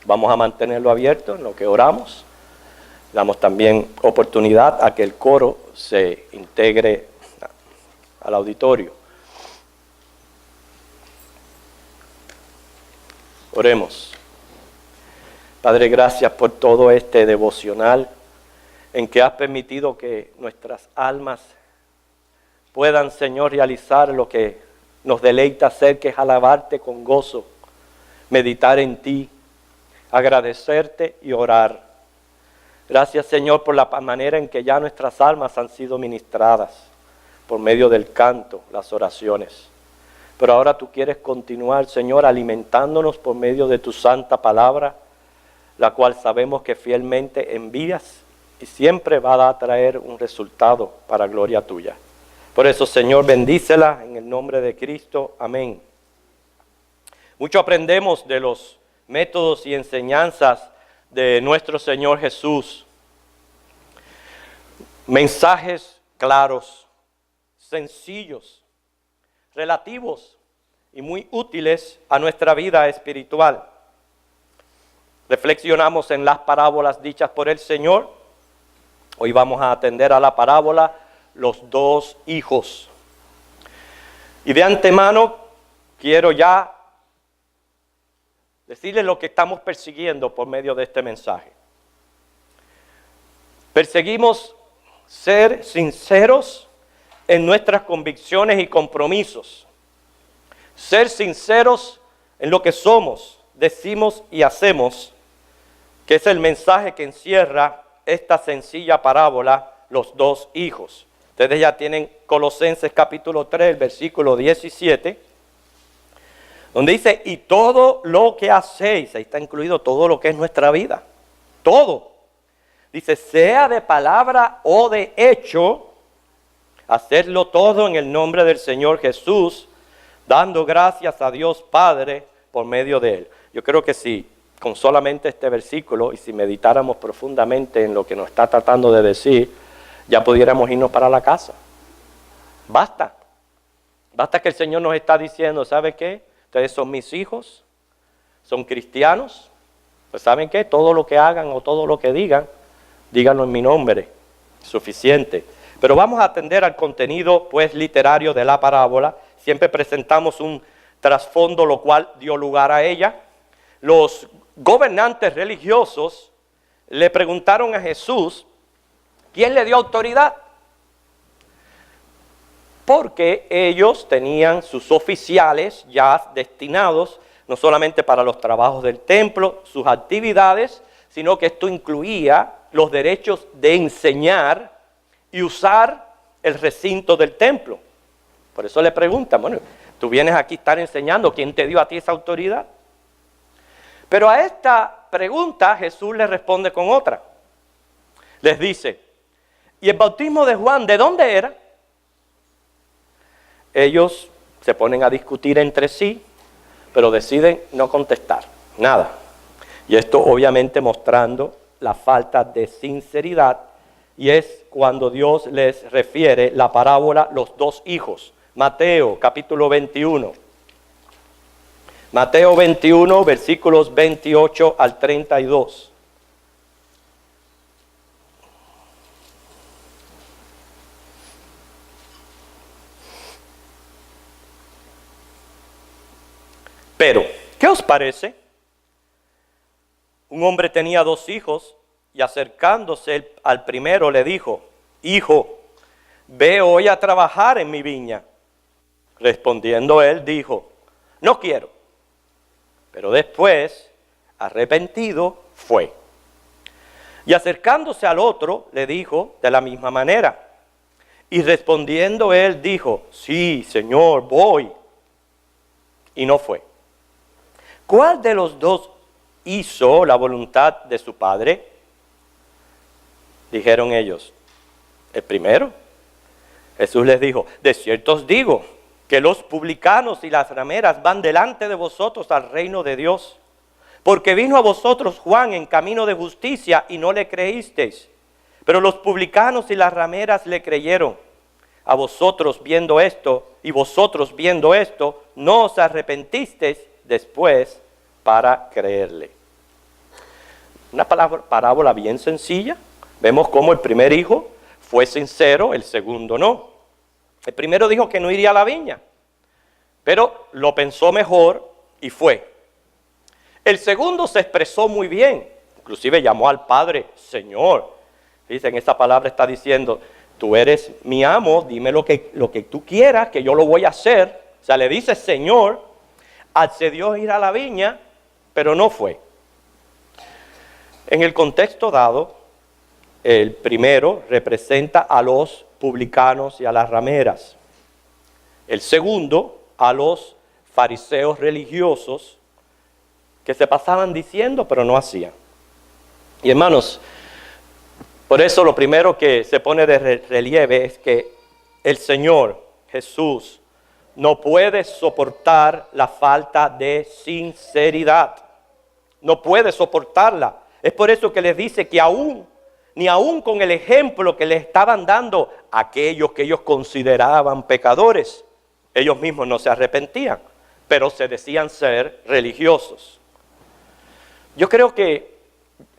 Vamos a mantenerlo abierto en lo que oramos. Damos también oportunidad a que el coro se integre al auditorio. Oremos. Padre, gracias por todo este devocional en que has permitido que nuestras almas puedan, Señor, realizar lo que nos deleita hacer, que es alabarte con gozo, meditar en ti, agradecerte y orar. Gracias, Señor, por la manera en que ya nuestras almas han sido ministradas por medio del canto, las oraciones. Pero ahora tú quieres continuar, Señor, alimentándonos por medio de tu santa palabra, la cual sabemos que fielmente envías y siempre va a traer un resultado para gloria tuya. Por eso, Señor, bendícela en el nombre de Cristo. Amén. Mucho aprendemos de los métodos y enseñanzas de nuestro Señor Jesús. Mensajes claros, sencillos, relativos y muy útiles a nuestra vida espiritual. Reflexionamos en las parábolas dichas por el Señor. Hoy vamos a atender a la parábola Los dos hijos. Y de antemano quiero ya decirles lo que estamos persiguiendo por medio de este mensaje. Perseguimos ser sinceros en nuestras convicciones y compromisos. Ser sinceros en lo que somos, decimos y hacemos, que es el mensaje que encierra esta sencilla parábola, los dos hijos. Ustedes ya tienen Colosenses capítulo 3, versículo 17, donde dice, y todo lo que hacéis, ahí está incluido todo lo que es nuestra vida, todo. Dice, sea de palabra o de hecho, hacerlo todo en el nombre del Señor Jesús, dando gracias a Dios Padre por medio de Él. Yo creo que si con solamente este versículo y si meditáramos profundamente en lo que nos está tratando de decir, ya pudiéramos irnos para la casa. Basta. Basta que el Señor nos está diciendo, ¿sabe qué? Ustedes son mis hijos, son cristianos, pues ¿saben qué? Todo lo que hagan o todo lo que digan, díganlo en mi nombre, suficiente. Pero vamos a atender al contenido pues literario de la parábola. Siempre presentamos un trasfondo, lo cual dio lugar a ella. Los gobernantes religiosos le preguntaron a Jesús, ¿quién le dio autoridad? Porque ellos tenían sus oficiales ya destinados, no solamente para los trabajos del templo, sus actividades, sino que esto incluía los derechos de enseñar y usar el recinto del templo. Por eso le preguntan, bueno, tú vienes aquí a estar enseñando, ¿quién te dio a ti esa autoridad? Pero a esta pregunta Jesús le responde con otra. Les dice, ¿y el bautismo de Juan de dónde era? Ellos se ponen a discutir entre sí, pero deciden no contestar nada. Y esto obviamente mostrando la falta de sinceridad, y es cuando Dios les refiere la parábola los dos hijos. Mateo capítulo 21. Mateo 21, versículos 28 al 32. Pero, ¿qué os parece? Un hombre tenía dos hijos y acercándose al primero le dijo, hijo, ve hoy a trabajar en mi viña. Respondiendo él dijo, no quiero. Pero después, arrepentido, fue. Y acercándose al otro, le dijo de la misma manera. Y respondiendo él dijo, sí, Señor, voy. Y no fue. ¿Cuál de los dos hizo la voluntad de su padre? Dijeron ellos, el primero. Jesús les dijo, de cierto os digo, que los publicanos y las rameras van delante de vosotros al reino de Dios. Porque vino a vosotros Juan en camino de justicia y no le creísteis. Pero los publicanos y las rameras le creyeron. A vosotros viendo esto, y vosotros viendo esto, no os arrepentisteis después para creerle. Una parábola bien sencilla. Vemos cómo el primer hijo fue sincero, el segundo no. El primero dijo que no iría a la viña, pero lo pensó mejor y fue. El segundo se expresó muy bien, inclusive llamó al padre Señor. Dicen, esa palabra está diciendo, tú eres mi amo, dime lo que tú quieras, que yo lo voy a hacer. O sea, le dice Señor, accedió a ir a la viña, pero no fue. En el contexto dado, el primero representa a los publicanos y a las rameras. El segundo, a los fariseos religiosos que se pasaban diciendo, pero no hacían. Y hermanos, por eso lo primero que se pone de relieve es que el Señor Jesús no puede soportar la falta de sinceridad. No puede soportarla. Es por eso que les dice que ni aún con el ejemplo que les estaban dando aquellos que ellos consideraban pecadores, ellos mismos no se arrepentían, pero se decían ser religiosos. Yo creo que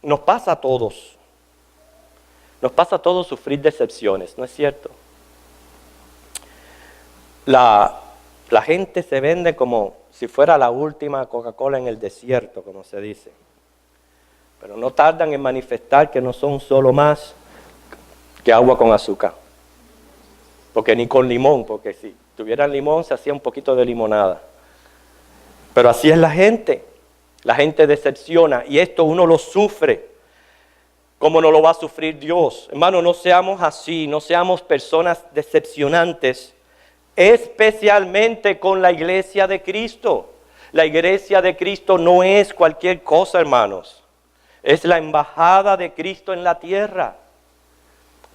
nos pasa a todos. Nos pasa a todos sufrir decepciones, ¿no es cierto? La gente se vende como si fuera la última Coca-Cola en el desierto, como se dice. Pero no tardan en manifestar que no son solo más que agua con azúcar. Porque ni con limón, porque si tuvieran limón se hacía un poquito de limonada. Pero así es la gente. La gente decepciona y esto uno lo sufre. ¿Cómo no lo va a sufrir Dios? Hermano, no seamos así, no seamos personas decepcionantes, especialmente con la iglesia de Cristo. La iglesia de Cristo no es cualquier cosa, hermanos. Es la embajada de Cristo en la tierra.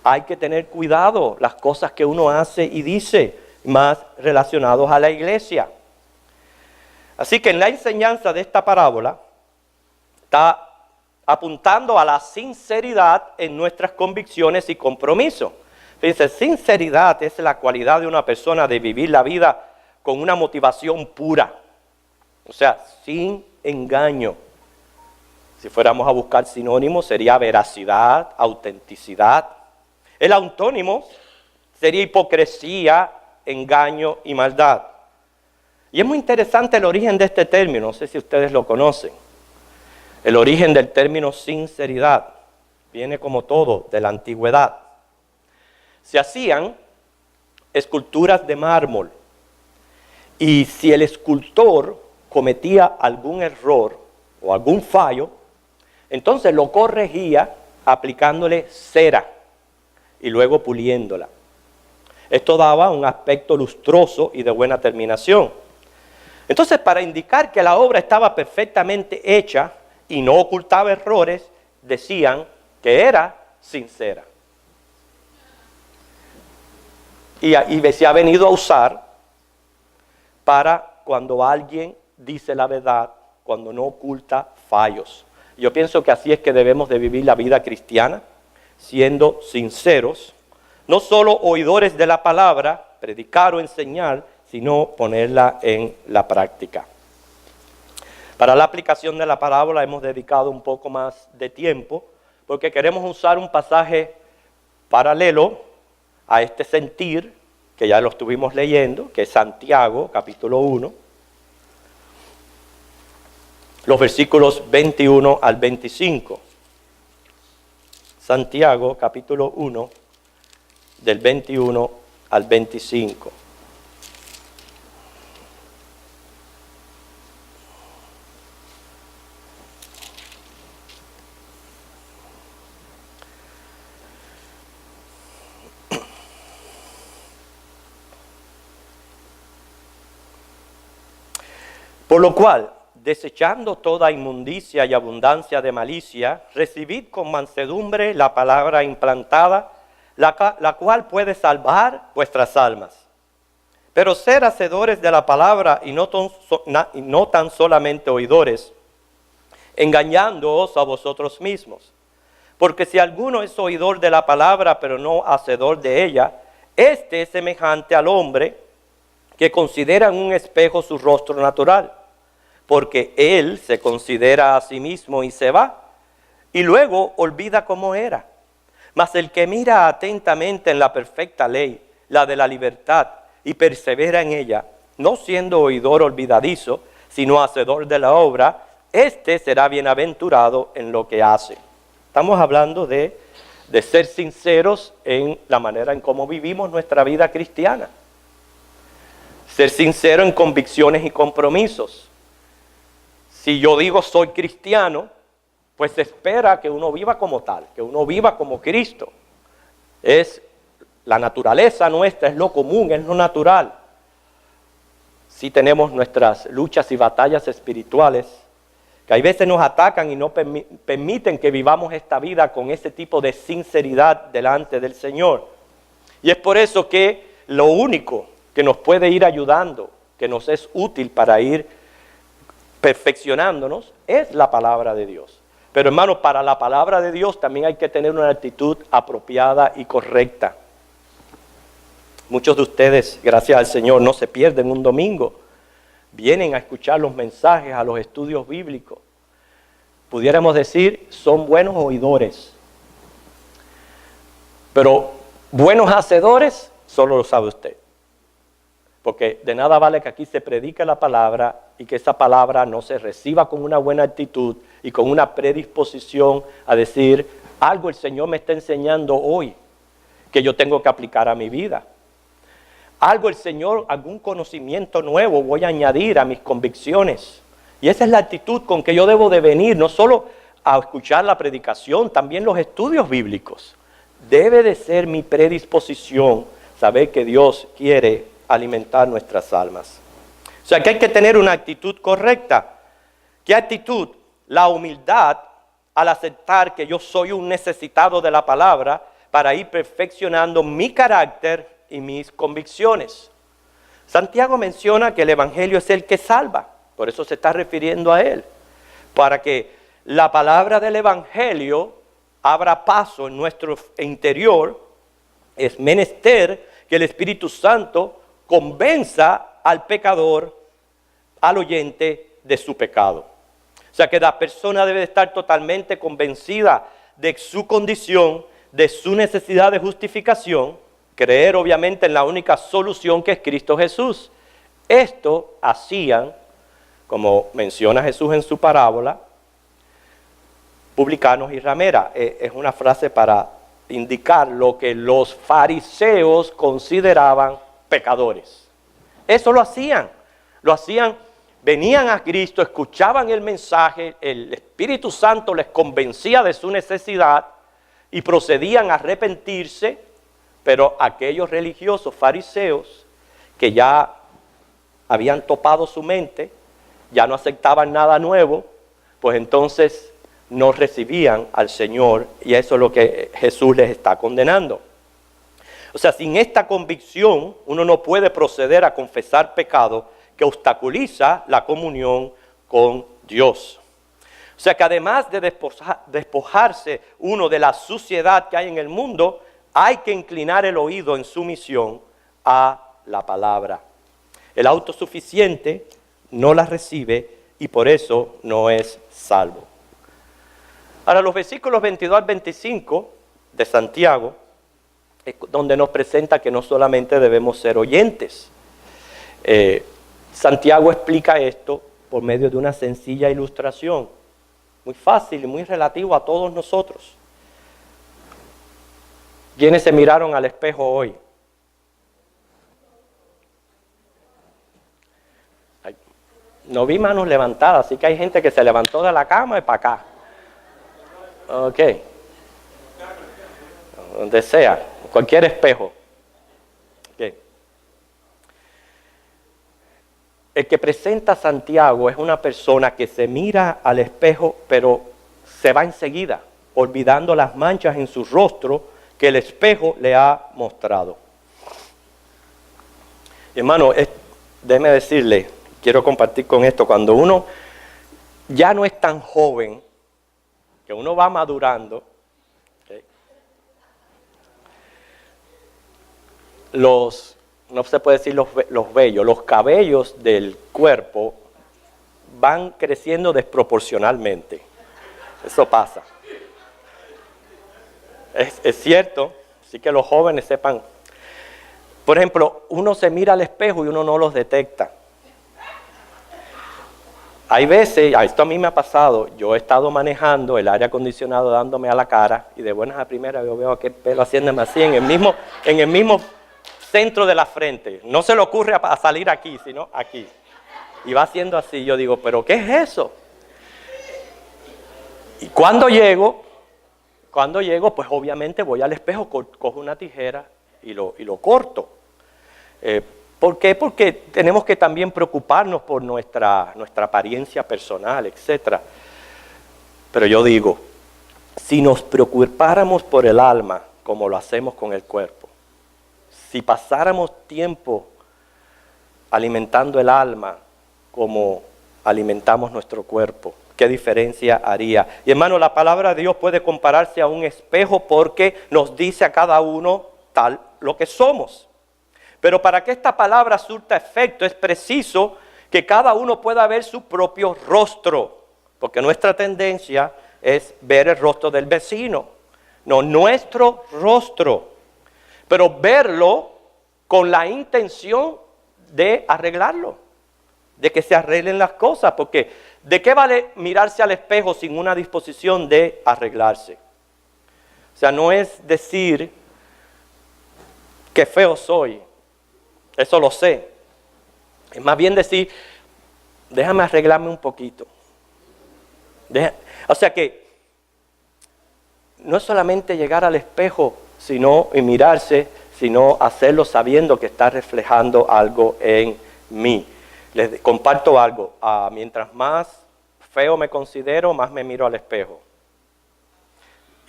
Hay que tener cuidado las cosas que uno hace y dice, más relacionados a la iglesia. Así que en la enseñanza de esta parábola está apuntando a la sinceridad en nuestras convicciones y compromisos. Fíjense, sinceridad es la cualidad de una persona de vivir la vida con una motivación pura. O sea, sin engaño. Si fuéramos a buscar sinónimos, sería veracidad, autenticidad. El antónimo sería hipocresía, engaño y maldad. Y es muy interesante el origen de este término, no sé si ustedes lo conocen. El origen del término sinceridad viene como todo de la antigüedad. Se hacían esculturas de mármol y si el escultor cometía algún error o algún fallo, entonces lo corregía aplicándole cera y luego puliéndola. Esto daba un aspecto lustroso y de buena terminación. Entonces, para indicar que la obra estaba perfectamente hecha y no ocultaba errores, decían que era sincera. Y se ha venido a usar para cuando alguien dice la verdad, cuando no oculta fallos. Yo pienso que así es que debemos de vivir la vida cristiana, siendo sinceros, no solo oidores de la palabra, predicar o enseñar, sino ponerla en la práctica. Para la aplicación de la parábola hemos dedicado un poco más de tiempo, porque queremos usar un pasaje paralelo a este sentir, que ya lo estuvimos leyendo, que es Santiago, capítulo 1, los versículos 21 al 25. Santiago, capítulo 1, del 21 al 25. Por lo cual, desechando toda inmundicia y abundancia de malicia, recibid con mansedumbre la palabra implantada, la cual puede salvar vuestras almas. Pero ser hacedores de la palabra y no tan solamente oidores, engañándoos a vosotros mismos. Porque si alguno es oidor de la palabra, pero no hacedor de ella, este es semejante al hombre que considera en un espejo su rostro natural, porque él se considera a sí mismo y se va, y luego olvida cómo era. Mas el que mira atentamente en la perfecta ley, la de la libertad, y persevera en ella, no siendo oidor olvidadizo, sino hacedor de la obra, éste será bienaventurado en lo que hace. Estamos hablando de ser sinceros en la manera en cómo vivimos nuestra vida cristiana. Ser sincero en convicciones y compromisos. Si yo digo soy cristiano, pues se espera que uno viva como tal, que uno viva como Cristo. Es la naturaleza nuestra, es lo común, es lo natural. Sí tenemos nuestras luchas y batallas espirituales, que hay veces nos atacan y no permiten que vivamos esta vida con ese tipo de sinceridad delante del Señor. Y es por eso que lo único que nos puede ir ayudando, que nos es útil para ir perfeccionándonos, es la palabra de Dios. Pero hermanos, para la palabra de Dios también hay que tener una actitud apropiada y correcta. Muchos de ustedes, gracias al Señor, no se pierden un domingo. Vienen a escuchar los mensajes, a los estudios bíblicos. Pudiéramos decir, son buenos oidores. Pero buenos hacedores, solo lo sabe usted. Porque de nada vale que aquí se predique la palabra y que esa palabra no se reciba con una buena actitud y con una predisposición a decir, algo el Señor me está enseñando hoy que yo tengo que aplicar a mi vida. Algo el Señor, algún conocimiento nuevo voy a añadir a mis convicciones. Y esa es la actitud con que yo debo de venir, no solo a escuchar la predicación, también los estudios bíblicos. Debe de ser mi predisposición saber que Dios quiere alimentar nuestras almas. O sea que hay que tener una actitud correcta. ¿Qué actitud? La humildad al aceptar que yo soy un necesitado de la palabra para ir perfeccionando mi carácter y mis convicciones. Santiago menciona que el Evangelio es el que salva, por eso se está refiriendo a él, para que la palabra del Evangelio abra paso en nuestro interior. Es menester que el Espíritu Santo convenza al pecador, al oyente, de su pecado. O sea que la persona debe estar totalmente convencida de su condición, de su necesidad de justificación, creer obviamente en la única solución que es Cristo Jesús. Esto hacían, como menciona Jesús en su parábola, publicanos y rameras. Es una frase para indicar lo que los fariseos consideraban pecadores. Eso lo hacían, venían a Cristo, escuchaban el mensaje, el Espíritu Santo les convencía de su necesidad y procedían a arrepentirse, pero aquellos religiosos fariseos que ya habían topado su mente, ya no aceptaban nada nuevo, pues entonces no recibían al Señor, y eso es lo que Jesús les está condenando. O sea, sin esta convicción uno no puede proceder a confesar pecado que obstaculiza la comunión con Dios. O sea que además de despojarse uno de la suciedad que hay en el mundo, hay que inclinar el oído en sumisión a la palabra. El autosuficiente no la recibe y por eso no es salvo. Ahora, los versículos 22 al 25 de Santiago, donde nos presenta que no solamente debemos ser oyentes. Santiago explica esto por medio de una sencilla ilustración, muy fácil y muy relativo a todos nosotros. ¿Quiénes se miraron al espejo hoy? No vi manos levantadas, así que hay gente que se levantó de la cama y para acá. Ok. Donde sea, cualquier espejo. Okay. El que presenta a Santiago es una persona que se mira al espejo, pero se va enseguida, olvidando las manchas en su rostro que el espejo le ha mostrado. Hermano, déjeme decirle, quiero compartir con esto, cuando uno ya no es tan joven, que uno va madurando, okay, no se puede decir los vellos, los cabellos del cuerpo van creciendo desproporcionalmente. Eso pasa. Es cierto, así que los jóvenes sepan. Por ejemplo, uno se mira al espejo y uno no los detecta. Hay veces, esto a mí me ha pasado, yo he estado manejando el aire acondicionado dándome a la cara y de buenas a primeras yo veo aquel pelo haciéndome así en el mismo centro de la frente. No se le ocurre a salir aquí, sino aquí. Y va haciendo así, yo digo, ¿pero qué es eso? Y cuando llego, pues obviamente voy al espejo, cojo una tijera y lo corto. ¿Por qué? Porque tenemos que también preocuparnos por nuestra apariencia personal, etc. Pero yo digo, si nos preocupáramos por el alma como lo hacemos con el cuerpo, si pasáramos tiempo alimentando el alma como alimentamos nuestro cuerpo, ¿qué diferencia haría? Y hermano, la palabra de Dios puede compararse a un espejo porque nos dice a cada uno tal lo que somos. Pero para que esta palabra surta efecto es preciso que cada uno pueda ver su propio rostro, porque nuestra tendencia es ver el rostro del vecino, no nuestro rostro, pero verlo con la intención de arreglarlo, de que se arreglen las cosas, porque ¿de qué vale mirarse al espejo sin una disposición de arreglarse? O sea, no es decir que feo soy, eso lo sé. Es más bien decir, déjame arreglarme un poquito. O sea que no es solamente llegar al espejo y mirarse, sino hacerlo sabiendo que está reflejando algo en mí. Les comparto algo. Mientras más feo me considero, más me miro al espejo.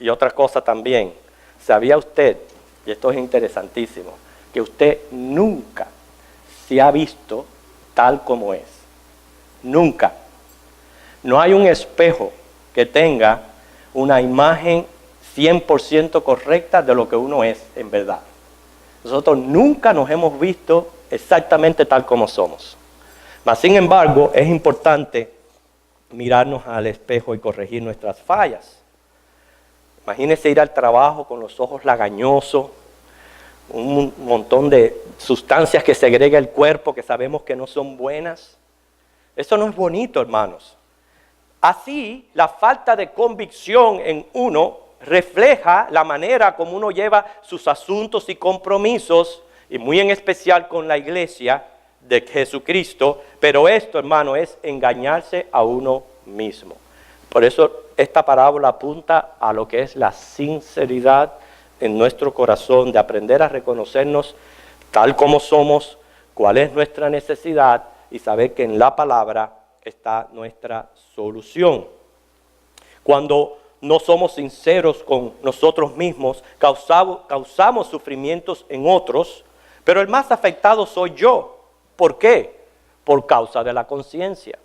Y otra cosa también, ¿sabía usted, y esto es interesantísimo, que usted nunca se ha visto tal como es? Nunca. No hay un espejo que tenga una imagen 100% correcta de lo que uno es en verdad. Nosotros nunca nos hemos visto exactamente tal como somos. Mas, sin embargo, es importante mirarnos al espejo y corregir nuestras fallas. Imagínese ir al trabajo con los ojos lagañosos, un montón de sustancias que segrega el cuerpo que sabemos que no son buenas. Eso no es bonito, hermanos. Así, la falta de convicción en uno refleja la manera como uno lleva sus asuntos y compromisos, y muy en especial con la iglesia de Jesucristo. Pero esto, hermano, es engañarse a uno mismo. Por eso esta parábola apunta a lo que es la sinceridad en nuestro corazón, de aprender a reconocernos tal como somos, cuál es nuestra necesidad y saber que en la palabra está nuestra solución. Cuando no somos sinceros con nosotros mismos, causamos sufrimientos en otros, pero el más afectado soy yo. ¿Por qué? Por causa de la conciencia.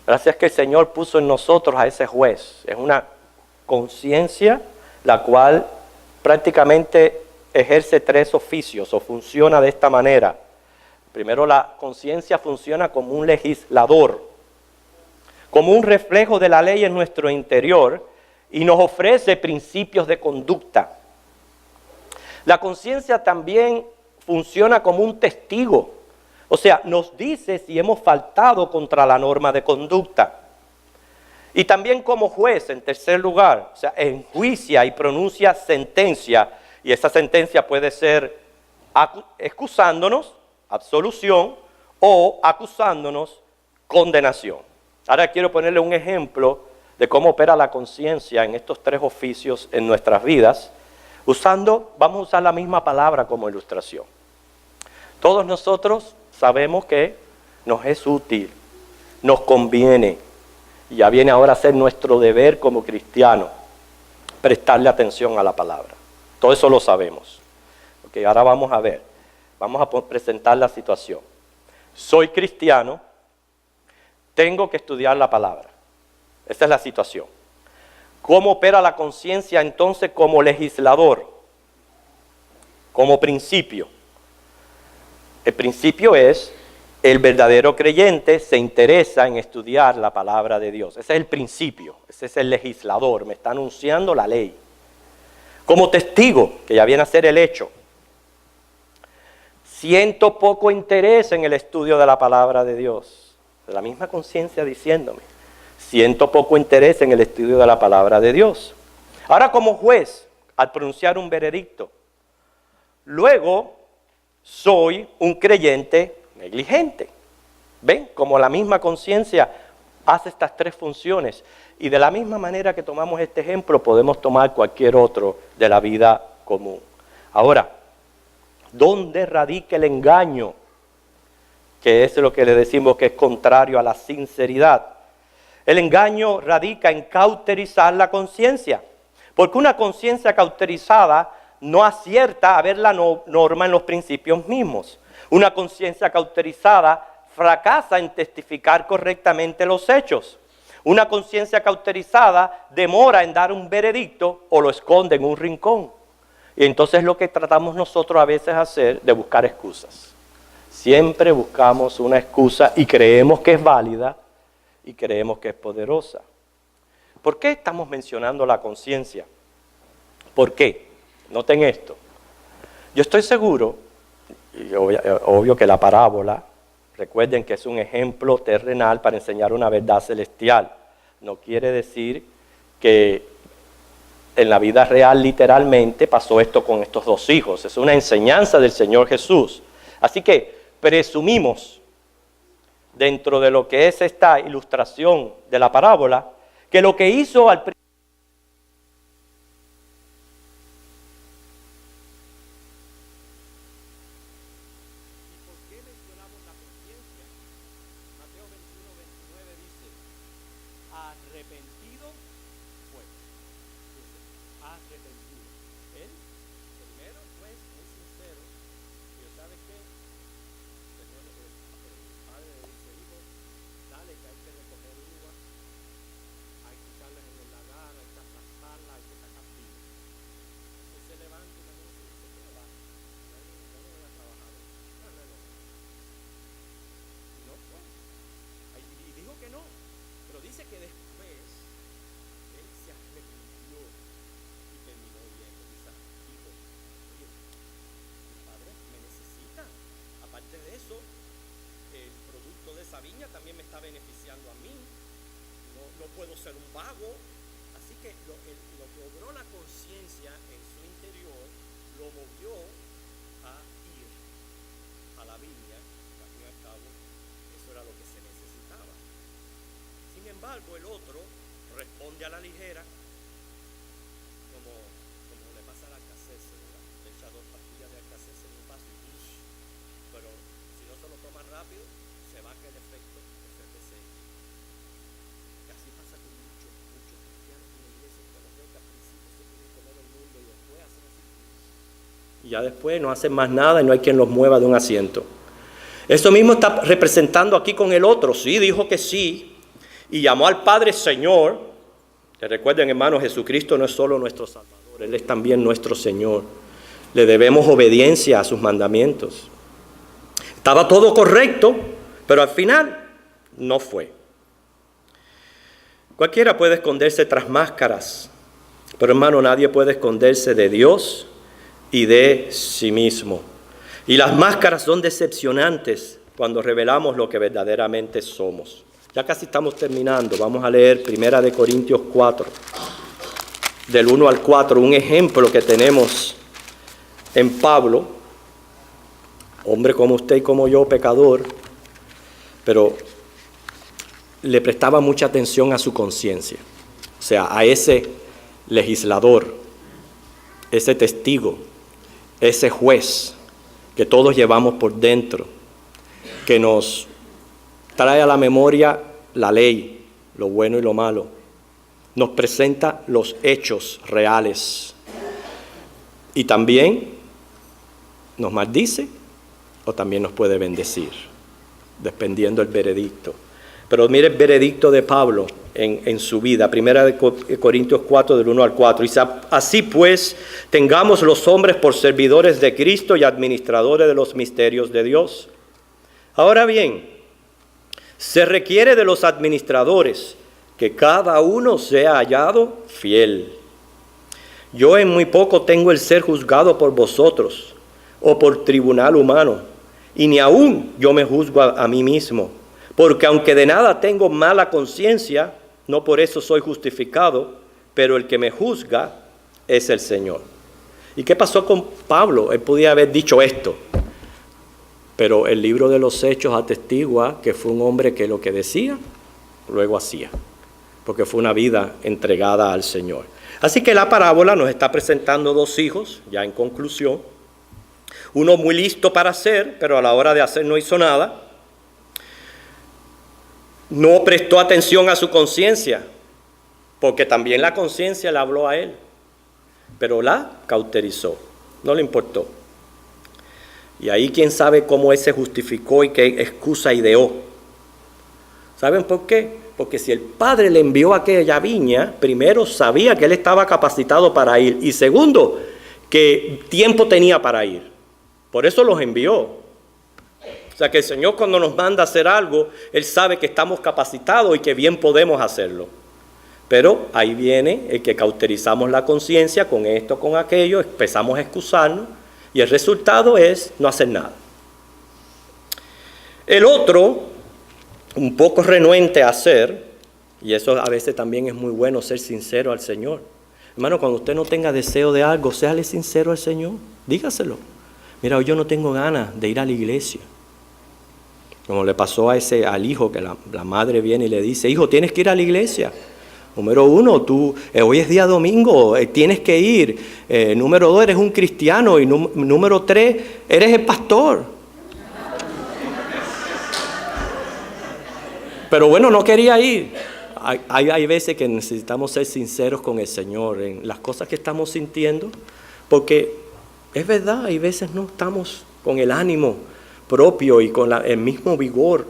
Gracias que el Señor puso en nosotros a ese juez. Es una conciencia la cual prácticamente ejerce tres oficios o funciona de esta manera. Primero, la conciencia funciona como un legislador, como un reflejo de la ley en nuestro interior y nos ofrece principios de conducta. La conciencia también funciona como un testigo, o sea, nos dice si hemos faltado contra la norma de conducta. Y también como juez, en tercer lugar, o sea, enjuicia y pronuncia sentencia, y esa sentencia puede ser excusándonos, absolución, o acusándonos, condenación. Ahora quiero ponerle un ejemplo de cómo opera la conciencia en estos tres oficios en nuestras vidas, vamos a usar la misma palabra como ilustración. Todos nosotros sabemos que nos es útil, nos conviene, y ya viene ahora a ser nuestro deber como cristianos, prestarle atención a la palabra. Todo eso lo sabemos. Okay, ahora vamos a ver, vamos a presentar la situación. Soy cristiano, tengo que estudiar la palabra. Esa es la situación. ¿Cómo opera la conciencia entonces como legislador? Como principio. El principio es El verdadero creyente se interesa en estudiar la palabra de Dios. Ese es el principio, ese es el legislador, me está anunciando la ley. Como testigo, que ya viene a ser el hecho, siento poco interés en el estudio de la palabra de Dios. De la misma conciencia diciéndome, siento poco interés en el estudio de la palabra de Dios. Ahora como juez, al pronunciar un veredicto, luego soy un creyente negligente. ¿Ven? Como la misma conciencia hace estas tres funciones. Y de la misma manera que tomamos este ejemplo, podemos tomar cualquier otro de la vida común. Ahora, ¿dónde radica el engaño? Que es lo que le decimos que es contrario a la sinceridad. El engaño radica en cauterizar la conciencia. Porque una conciencia cauterizada no acierta a ver la norma en los principios mismos. Una conciencia cauterizada fracasa en testificar correctamente los hechos. Una conciencia cauterizada demora en dar un veredicto o lo esconde en un rincón. Y entonces lo que tratamos nosotros a veces hacer de buscar excusas. Siempre buscamos una excusa y creemos que es válida y creemos que es poderosa. ¿Por qué estamos mencionando la conciencia? ¿Por qué? Noten esto. Yo estoy seguro, y obvio que la parábola, recuerden que es un ejemplo terrenal para enseñar una verdad celestial. No quiere decir que en la vida real literalmente pasó esto con estos dos hijos. Es una enseñanza del Señor Jesús. Así que presumimos, dentro de lo que es esta ilustración de la parábola, que lo que hizo al principio, arrepentido fue. Arrepentido. Él, primero, fue muy sincero. Y ¿sabe qué? El padre le dice, hijo, dale que hay que recoger uvas, hay que echarlas en el lagar, hay que aplastarlas, hay que sacar pilas. Entonces se levanta y también se dice, ¿qué va? Yo no voy a trabajar. No. Y no fue. Y dijo que no. Pero dice que después él se arrepintió y terminó yendo. Dice, hijo, oye, mi padre me necesita. Aparte de eso, el producto de esa viña también me está beneficiando a mí. No puedo ser un vago. Así que lo que obró la conciencia en su interior lo movió a ir a la viña. Al fin y al cabo, eso era lo que se necesitaba. Sin embargo, el otro responde a la ligera, como le pasa al Alka-Seltzer, ¿verdad? Le echa 2 pastillas de Alka-Seltzer en un vaso y pero si no se lo toma rápido, se va a que el efecto es el deseo. Y así pasa con muchos cristianos en la iglesia, que los ven que al principio se quieren comer el mundo y después hacen así. Y ya después no hacen más nada y no hay quien los mueva de un asiento. Eso mismo está representando aquí con el otro. Sí, dijo que sí. Y llamó al Padre Señor. Que recuerden, hermanos, Jesucristo no es solo nuestro Salvador, Él es también nuestro Señor. Le debemos obediencia a sus mandamientos. Estaba todo correcto, pero al final no fue. Cualquiera puede esconderse tras máscaras, pero hermano, nadie puede esconderse de Dios y de sí mismo. Y las máscaras son decepcionantes cuando revelamos lo que verdaderamente somos. Ya casi estamos terminando. Vamos a leer 1 Corintios 4, del 1 al 4, un ejemplo que tenemos en Pablo, hombre como usted y como yo, pecador, pero le prestaba mucha atención a su conciencia, o sea, a ese legislador, ese testigo, ese juez que todos llevamos por dentro, que nos trae a la memoria la ley, lo bueno y lo malo. Nos presenta los hechos reales. Y también nos maldice o también nos puede bendecir, dependiendo del veredicto. Pero mire el veredicto de Pablo en su vida. 1 Corintios 4, del 1 al 4. Dice, así pues, tengamos los hombres por servidores de Cristo y administradores de los misterios de Dios. Ahora bien, se requiere de los administradores que cada uno sea hallado fiel. Yo en muy poco tengo el ser juzgado por vosotros o por tribunal humano, y ni aún yo me juzgo a mí mismo, porque aunque de nada tengo mala conciencia, no por eso soy justificado, pero el que me juzga es el Señor. ¿Y qué pasó con Pablo? Él podía haber dicho esto, pero el libro de los Hechos atestigua que fue un hombre que lo que decía, luego hacía, porque fue una vida entregada al Señor. Así que la parábola nos está presentando dos hijos, ya en conclusión. Uno muy listo para hacer, pero a la hora de hacer no hizo nada. No prestó atención a su conciencia, porque también la conciencia le habló a él, pero la cauterizó, no le importó. Y ahí quién sabe cómo él se justificó y qué excusa ideó. ¿Saben por qué? Porque si el Padre le envió a aquella viña, primero sabía que él estaba capacitado para ir, y segundo, que tiempo tenía para ir. Por eso los envió. O sea que el Señor cuando nos manda a hacer algo, Él sabe que estamos capacitados y que bien podemos hacerlo. Pero ahí viene el que cauterizamos la conciencia con esto, con aquello, empezamos a excusarnos y el resultado es no hacer nada. El otro, un poco renuente a hacer, y eso a veces también es muy bueno, ser sincero al Señor. Hermano, cuando usted no tenga deseo de algo, séale sincero al Señor, dígaselo. Mira, hoy yo no tengo ganas de ir a la iglesia. Como le pasó al hijo, que la madre viene y le dice, hijo, tienes que ir a la iglesia. Número 1, hoy es día domingo, tienes que ir. Número 2, eres un cristiano. Y número 3, eres el pastor. Pero bueno, no quería ir. Hay veces que necesitamos ser sinceros con el Señor en las cosas que estamos sintiendo, porque es verdad, hay veces no estamos con el ánimo propio y con el mismo vigor,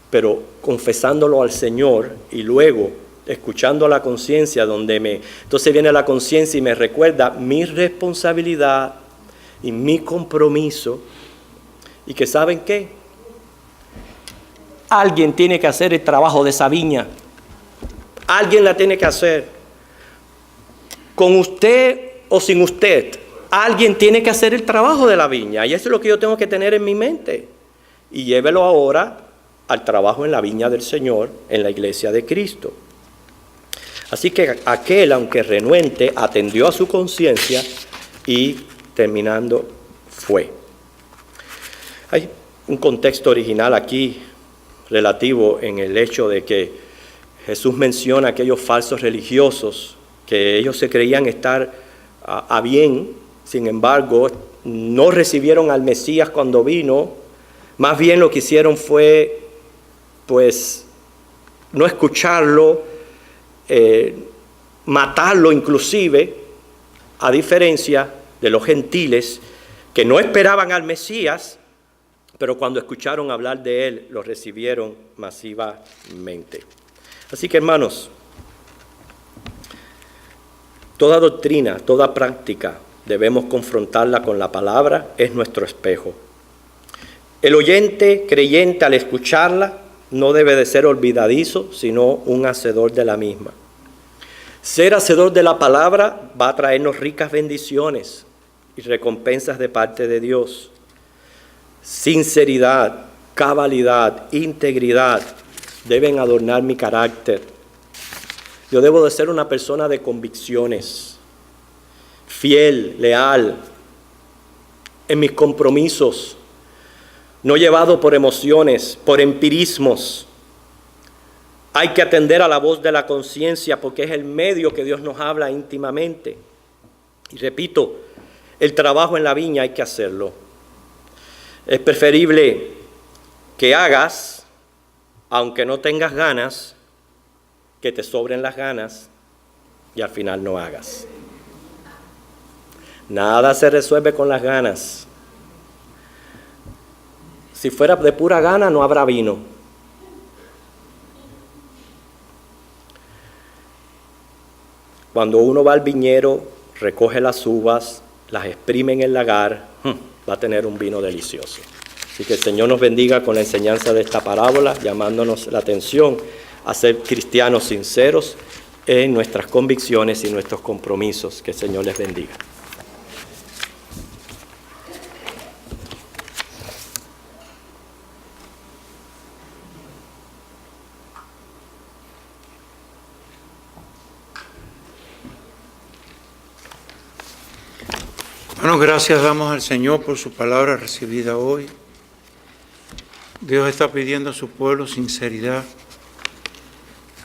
pero confesándolo al Señor y luego escuchando la conciencia, entonces viene la conciencia y me recuerda mi responsabilidad y mi compromiso, y que ¿saben qué? Alguien tiene que hacer el trabajo de esa viña. Alguien la tiene que hacer. Con usted o sin usted, alguien tiene que hacer el trabajo de la viña. Y eso es lo que yo tengo que tener en mi mente. Y llévelo ahora al trabajo en la viña del Señor, en la iglesia de Cristo. Así que aquel, aunque renuente, atendió a su conciencia y terminando fue. Hay un contexto original aquí relativo en el hecho de que Jesús menciona a aquellos falsos religiosos que ellos se creían estar a bien, sin embargo, no recibieron al Mesías cuando vino, más bien lo que hicieron fue, pues, no escucharlo, matarlo inclusive, a diferencia de los gentiles que no esperaban al Mesías, pero cuando escucharon hablar de él, lo recibieron masivamente. Así que, hermanos, toda doctrina, toda práctica, debemos confrontarla con la palabra, es nuestro espejo. El oyente creyente al escucharla no debe de ser olvidadizo, sino un hacedor de la misma. Ser hacedor de la palabra va a traernos ricas bendiciones y recompensas de parte de Dios. Sinceridad, cabalidad, integridad deben adornar mi carácter. Yo debo de ser una persona de convicciones, fiel, leal en mis compromisos, no llevado por emociones, por empirismos. Hay que atender a la voz de la conciencia porque es el medio que Dios nos habla íntimamente. Y repito, el trabajo en la viña hay que hacerlo. Es preferible que hagas, aunque no tengas ganas, que te sobren las ganas y al final no hagas. Nada se resuelve con las ganas. Si fuera de pura gana, no habrá vino. Cuando uno va al viñero, recoge las uvas, las exprime en el lagar, va a tener un vino delicioso. Así que el Señor nos bendiga con la enseñanza de esta parábola, llamándonos la atención a ser cristianos sinceros en nuestras convicciones y nuestros compromisos. Que el Señor les bendiga. Bueno, gracias damos al Señor por su palabra recibida hoy. Dios está pidiendo a su pueblo sinceridad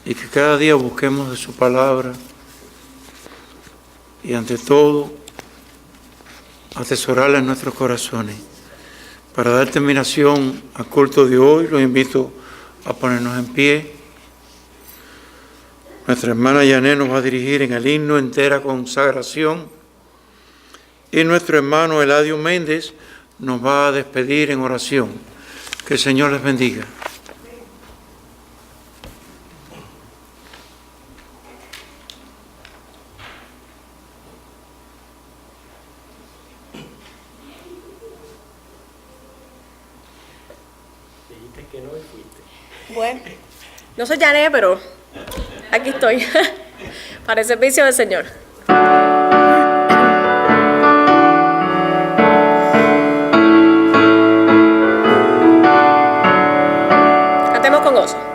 y que cada día busquemos de su palabra y ante todo atesorarla en nuestros corazones. Para dar terminación al culto de hoy, los invito a ponernos en pie. Nuestra hermana Yané nos va a dirigir en el himno Entera Consagración. Y nuestro hermano Eladio Méndez nos va a despedir en oración. Que el Señor les bendiga. Bueno, no soy Yané, pero aquí estoy para el servicio del Señor. Cantemos con gozo.